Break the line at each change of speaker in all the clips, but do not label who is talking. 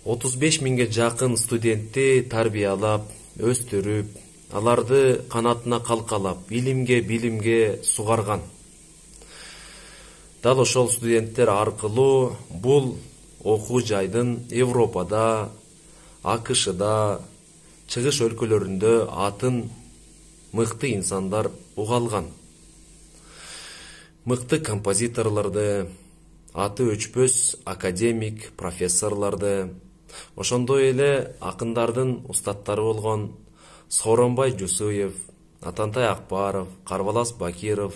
35 миңге жакын студентти тарбиялап, өстүрүп, аларды канатына калкалап, билимге сугарган. Дал ошол студенттер аркылуу бул окуу жайдын Европада, АКШда, чыгыш өлкөлөрүндө атын мыкты инсандар уга алган. Мыкты композиторлорду, аты өчпөс академик, профессорлорду, ошондой эле акындардын устаттары болгон Сооронбай Жусуев, Атантай Акбаров, Карбалас Бакиров,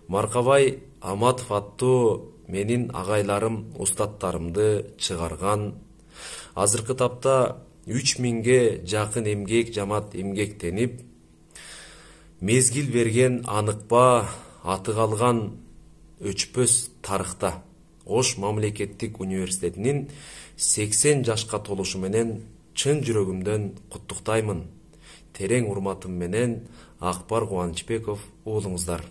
Маркабай Аматов аттуу менин агайларым, устаттарымды чыгарган. Азыркы тапта 3000ге жакын эмгек жамаат эмгектенип, мезгил берген аныкпа аты калган өчпөс тарыхта Ош мамлекеттик университетинин 80 жашка толушу менен чын жүрөгүмдөн куттуктаймын. Терең урматым менен Акбар Кубанычбеков уулуңуздар.